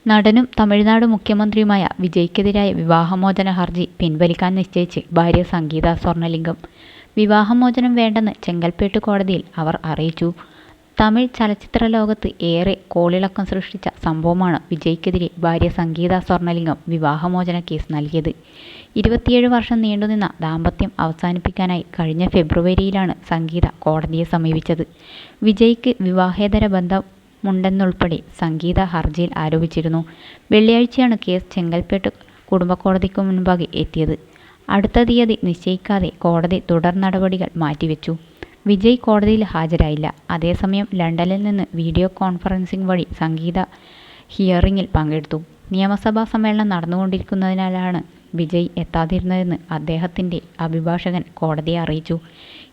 നടനും തമിഴ്നാട് മുഖ്യമന്ത്രിയുമായ വിജയ്ക്കെതിരായ വിവാഹമോചന ഹർജി പിൻവലിക്കാൻ നിശ്ചയിച്ച് ഭാര്യ സംഗീത സ്വർണലിംഗം. വിവാഹമോചനം വേണ്ടെന്ന് ചെങ്കൽപ്പേട്ട് കോടതിയിൽ അവർ അറിയിച്ചു. തമിഴ് ചലച്ചിത്ര ലോകത്ത് ഏറെ കോളിളക്കം സൃഷ്ടിച്ച സംഭവമാണ് വിജയ്ക്കെതിരെ ഭാര്യ സംഗീത സ്വർണലിംഗം വിവാഹമോചന കേസ് നൽകിയത്. 27 വർഷം നീണ്ടുനിന്ന ദാമ്പത്യം അവസാനിപ്പിക്കാനായി കഴിഞ്ഞ ഫെബ്രുവരിയിലാണ് സംഗീത കോടതിയെ സമീപിച്ചത്. വിജയ്ക്ക് വിവാഹേതര ബന്ധമുണ്ടെന്നുൾപ്പെടെ സംഗീത ഹർജിയിൽ ആരോപിച്ചിരുന്നു. വെള്ളിയാഴ്ചയാണ് കേസ് ചെങ്കൽപ്പേട്ട് കുടുംബക്കോടതിക്കു മുൻപാകെ എത്തിയത്. അടുത്ത തീയതി നിശ്ചയിക്കാതെ കോടതി തുടർ നടപടികൾ മാറ്റിവെച്ചു. വിജയ് കോടതിയിൽ ഹാജരായില്ല. അതേസമയം ലണ്ടനിൽ നിന്ന് വീഡിയോ കോൺഫറൻസിംഗ് വഴി സംഗീത ഹിയറിംഗിൽ പങ്കെടുത്തു. നിയമസഭാ സമ്മേളനം നടന്നുകൊണ്ടിരിക്കുന്നതിനാലാണ് വിജയ് എത്താതിരുന്നതെന്ന് അദ്ദേഹത്തിൻ്റെ അഭിഭാഷകൻ കോടതിയെ അറിയിച്ചു.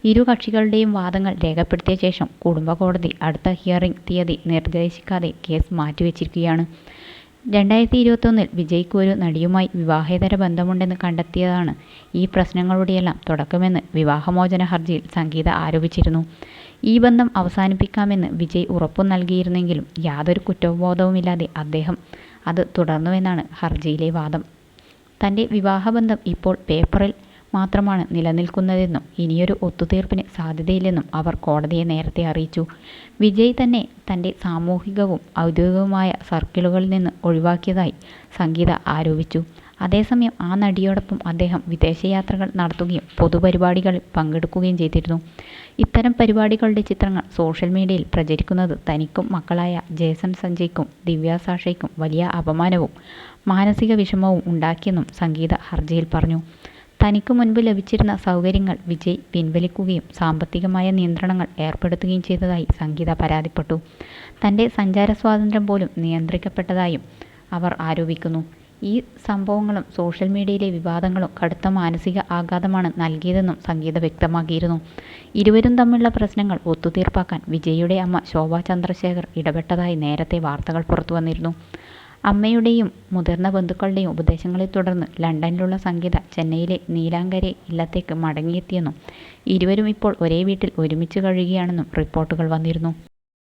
ഇരു കക്ഷികളുടെയും വാദങ്ങൾ രേഖപ്പെടുത്തിയ ശേഷം കുടുംബക്കോടതി അടുത്ത ഹിയറിംഗ് തീയതി നിർദ്ദേശിക്കാതെ കേസ് മാറ്റിവെച്ചിരിക്കുകയാണ്. 2021 വിജയ്ക്ക് ഒരു നടിയുമായി വിവാഹേതര ബന്ധമുണ്ടെന്ന് കണ്ടെത്തിയതാണ് ഈ പ്രശ്നങ്ങളുടെയെല്ലാം തുടക്കമെന്ന് വിവാഹമോചന ഹർജിയിൽ സംഗീത ആരോപിച്ചിരുന്നു. ഈ ബന്ധം അവസാനിപ്പിക്കാമെന്ന് വിജയ് ഉറപ്പു നൽകിയിരുന്നെങ്കിലും യാതൊരു കുറ്റബോധവുമില്ലാതെ അദ്ദേഹം അത് തുടർന്നുവെന്നാണ് ഹർജിയിലെ വാദം. തൻ്റെ വിവാഹബന്ധം ഇപ്പോൾ പേപ്പറിൽ മാത്രമാണ് നിലനിൽക്കുന്നതെന്നും ഇനിയൊരു ഒത്തുതീർപ്പിന് സാധ്യതയില്ലെന്നും അവർ കോടതിയെ നേരത്തെ അറിയിച്ചു. വിജയ് തന്നെ തൻ്റെ സാമൂഹികവും ഔദ്യോഗികവുമായ സർക്കിളുകളിൽ നിന്ന് ഒഴിവാക്കിയതായി സംഗീത ആരോപിച്ചു. അതേസമയം ആ നടിയോടൊപ്പം അദ്ദേഹം വിദേശയാത്രകൾ നടത്തുകയും പൊതുപരിപാടികളിൽ പങ്കെടുക്കുകയും ചെയ്തിരുന്നു. ഇത്തരം പരിപാടികളുടെ ചിത്രങ്ങൾ സോഷ്യൽ മീഡിയയിൽ പ്രചരിക്കുന്നത് തനിക്കും മക്കളായ ജേസൺ സഞ്ജയ്ക്കും ദിവ്യ സാഷയ്ക്കും വലിയ അപമാനവും മാനസിക വിഷമവും ഉണ്ടാക്കിയെന്നും സംഗീത ഹർജിയിൽ പറഞ്ഞു. തനിക്ക് മുൻപ് ലഭിച്ചിരുന്ന സൗകര്യങ്ങൾ വിജയ് പിൻവലിക്കുകയും സാമ്പത്തികമായ നിയന്ത്രണങ്ങൾ ഏർപ്പെടുത്തുകയും ചെയ്തതായി സംഗീത പരാതിപ്പെട്ടു. തൻ്റെ സഞ്ചാര സ്വാതന്ത്ര്യം പോലും നിയന്ത്രിക്കപ്പെട്ടതായും അവർ ആരോപിക്കുന്നു. ഈ സംഭവങ്ങളും സോഷ്യൽ മീഡിയയിലെ വിവാദങ്ങളും കടുത്ത മാനസിക ആഘാതമാണ് നൽകിയതെന്നും സംഗീത വ്യക്തമാക്കിയിരുന്നു. ഇരുവരും തമ്മിലുള്ള പ്രശ്നങ്ങൾ ഒത്തുതീർപ്പാക്കാൻ വിജയ്യുടെ അമ്മ ശോഭ ചന്ദ്രശേഖർ ഇടപെട്ടതായി നേരത്തെ വാർത്തകൾ പുറത്തുവന്നിരുന്നു. അമ്മയുടെയും മുതിർന്ന ബന്ധുക്കളുടെയും ഉപദേശങ്ങളെ തുടർന്ന് ലണ്ടനിലുള്ള സംഗീത ചെന്നൈയിലെ നീലാങ്കരെ ഇല്ലത്തേക്ക് മടങ്ങിയെത്തിയെന്നും ഇരുവരും ഇപ്പോൾ ഒരേ വീട്ടിൽ ഒരുമിച്ച് കഴിയുകയാണെന്നും റിപ്പോർട്ടുകൾ വന്നിരുന്നു.